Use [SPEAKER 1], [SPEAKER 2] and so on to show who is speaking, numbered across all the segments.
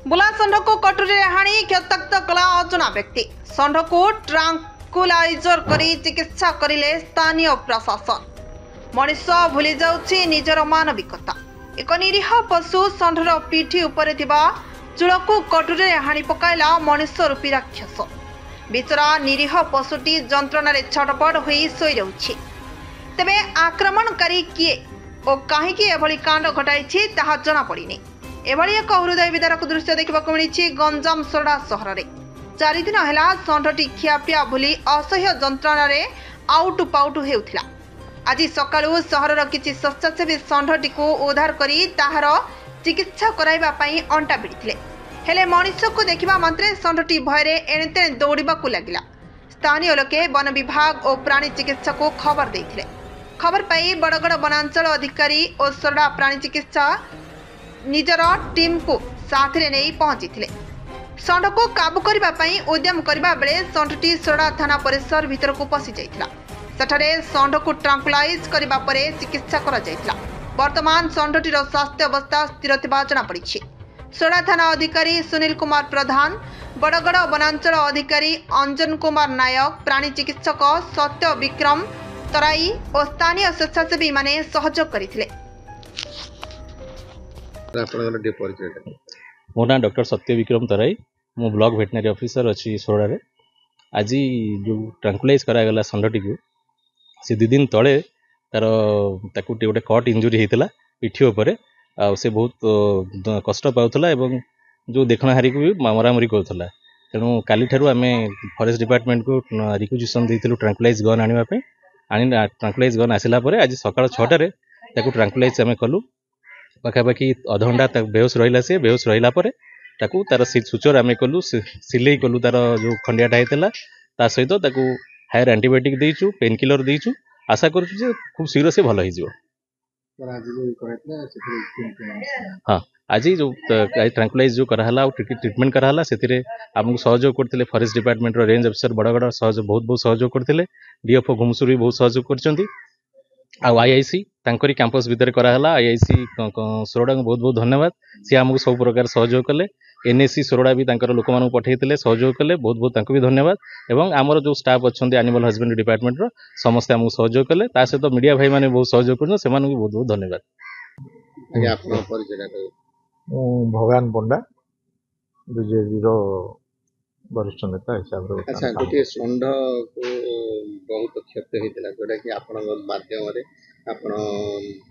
[SPEAKER 1] बुला षंढ को कटुरी हाणी क्षतक्त कला अजना व्यक्ति। षंढ को ट्रांकुलाइजर करी चिकित्सा करिले स्थानीय प्रशासन। मनीष भूली जाउछि निजर मानविकता। एक निरीह पशु षंढर पिठी उपरे थिबा चूलकू कटुरी हाणी पकाइला मनीष रूपी राक्षस। बिचरा निरीह पशुटी जंत्रणा छटपट होई सोई रहुछि। तेबे आक्रमणकारी किए और कहीं एभली कांड घटाई ताहा जना पड़िनी। एभली एक हृदय विदारक दृश्य देखा मिली गंजाम सोरडा सहर में। 4 दिन है षंढटी खियापिया भूली असह्य जंत्रणा आउटु पाउटु हेउथिला। आज सकाळु सहरर किछि स्वेच्छासेवी षंढटी को उद्धार करी ताहार चिकित्सा कराइबा पई अंटा भिड़िथिले। हेले मनीष को देखिबा मात्रे षंढटी भयरे एणेतेणे दौड़िबाकू लागिला। स्थानीय लोके वन विभाग और प्राणी चिकित्सा को खबर देथिले। खबर पाई बड़गड़ वनांचल अधिकारी और सोरडा प्राणी चिकित्सा निजर टीम को साथ रे नहीं पहुंची थिले। षंढ को काबू करबा पई उद्यम करबा बेले षंढटी सोरडा थाना परिसर भीतर को पसी जाइथिला। सेठारे षंढ को ट्रांकुलाइज करबा परे चिकित्सा करा जाइथिला। वर्तमान षंढटीर स्वास्थ्य अवस्था स्थिर थिबा जना पड़िछि। सोरडा थाना अधिकारी सुनील कुमार प्रधान, बड़गड़ वनांचल अधिकारी अंजन कुमार नायक, प्राणी चिकित्सक सत्य विक्रम तराई और स्थानीय स्वेच्छासेवी माने सहयोग करथिले।
[SPEAKER 2] मो ना डॉक्टर सत्य विक्रम तराई। मो ब्लॉक वेटनरी ऑफिसर अच्छी सोरडा रे। आज जो ट्रांकुलाइज करागला षंढटी को से 2 दिन तले तार ताकू गोटे कट इंजुरी होता पिठी उपरे से बहुत कष्ट पाला एवं जो देखणाहारी को भी मरामरी करूला। तेणु काली ठारू आम फॉरेस्ट डिपार्टमेंट को रिक्वेजिशन देइथिलु ट्रांकुलाइज गन आनी ट्रांकुलाइज गन आसिला परे आज सकाळ 6टारे ताकू ट्रांकुलाइज आम कलु। पाखापाखि अध घंटा बेहोश रहा। से बेहोश रहा ताकू तार सुचर आम कलु सिले कलु तार जो खंडियाटा होता ता सहित ताकू हायर एंटीबायोटिक देचु, पेन किलर देचु। आशा करूँ खूब शीघ्र से भल हो। हाँ, आज जो ट्रांकुलाइज जो कराला ट्रिटमेंट कराला से आमको सहयोग करते forest department range officer Bargarh बहुत सहयोग करते। डीएफओ घुमसुर भी बहुत सहयोग कर। आईआईसी तांकरी कैंपस भितर कराला। आईआईसी सोरडा को बहुत बहुत धन्यवाद। सी आमको सब प्रकार सहयोग कले। एनएससी सोरडा भी लोक मानू पठेइतिले सहयोग कले। बहुत बहुत तांको भी धन्यवाद। एवं आमर जो स्टाफ अच्छा एनिमल हस्बेंडरी डिपार्टमेंट रो समस्त आमको सहयोग कले। ता सहित मीडिया भाई माने बहुत सहयोग कर से बहुत बहुत धन्यवाद।
[SPEAKER 3] भगवान पंडा बीजेपी रो वरिष्ठ नेता हिसाब रे।
[SPEAKER 4] अच्छा, गोटे षंढ को बहुत क्षति होता जोटा कि आपण माध्यम आपण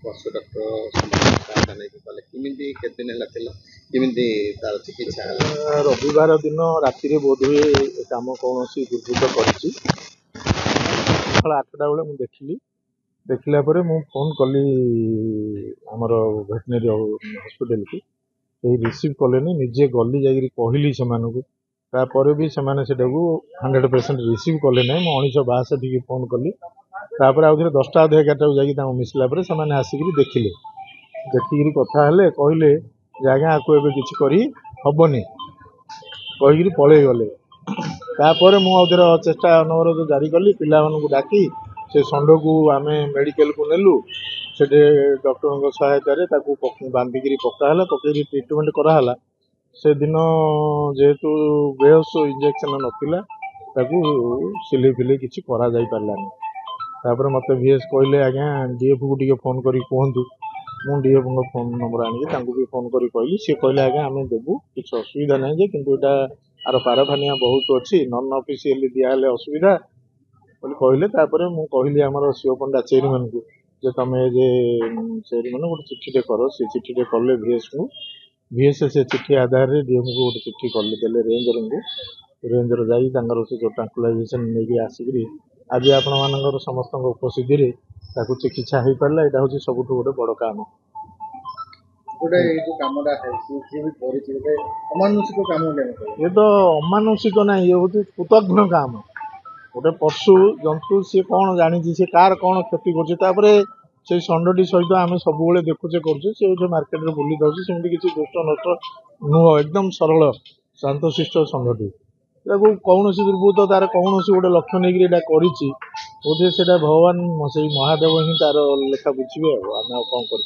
[SPEAKER 4] पशु डॉक्टर सहायता नहीं कले किमिति केते दिन लागला किमिति तार चिकित्सा
[SPEAKER 3] रविवार दिन राति बोध हुए काम कौन दुर्बृत्त करी 8टा बेले मुझे देखला मु फोन कली आमर वेटनरी हॉस्पिटल को रिसीव कले निजे गली जाकि कहली से तापर भी सेमाने सेटाକୁ 100% रिसीव कले ना। मु 1962 फोन कली तापर आउ 10टा 11टा जाकि मिसला से आसिक देखिकी कथा हेले कहले आज्ञा आपको एवं किसी करी हबनी कहीकि पलि गले। तापर मुझे चेष्टा अनवरत जारी कली पिला डाकी से षंढ को आम मेडिकल को नेलु। से डॉक्टर सहायतार बांधिक पकाला पकई ट्रिटमेंट कराला। से दिन जेहेतु बेहोश इंजेक्शन नथिला ताकू सिले फिले किसी करा जाई पारलानी। तापर मत VS कहले आज्ञा डीएफ को टिके फोन करी कहतु। मु डीएफ को फोन नंबर आनिक भी फोन करी कहली। सी कहले आज्ञा आम देवु किसी असुविधा नहीं जे किंतु एटा आर पारफानिया बहुत अच्छी नॉन ऑफिशियली दियाले असुविधा बोली कहले। तापर मु कहली आमर शिव पंडा चेयरमैन को जे तमे जे चेयरमैन गोटे चिठीटे कर। से चिठीटे कले VS को VS से चिठी आधार रे डीएम को गोटे चिठी कले देले रेंजर जाई से जो ट्रांकुलाइजेशन नहीं आसिक आज आपण मानकर समस्त उपस्थिति रे ताकू चिकित्सा हो पारा। यहाँ हूँ सब गोटे बड़ काम
[SPEAKER 4] गोटे जो कामटा है अमानुषिक काम
[SPEAKER 3] ये तो अमानुषिक ना ये हूँ कृतज्ञ काम। गोटे पशु जंतु सी कौन जानी सी कार कौन क्षति कर से षंढटी सहित आम सब देखुचे करुचे मार्केट में बुली जाऊँ सेमती किसी दुष्ट नष्ट नुह एकदम सरल शांतशिष्ट षंढटी कौन दुर्बृत्त तार कौन गोटे लक्ष्य नहीं बोधे से भगवान से महादेव ही तार लेखा बुझे आम कौन कर।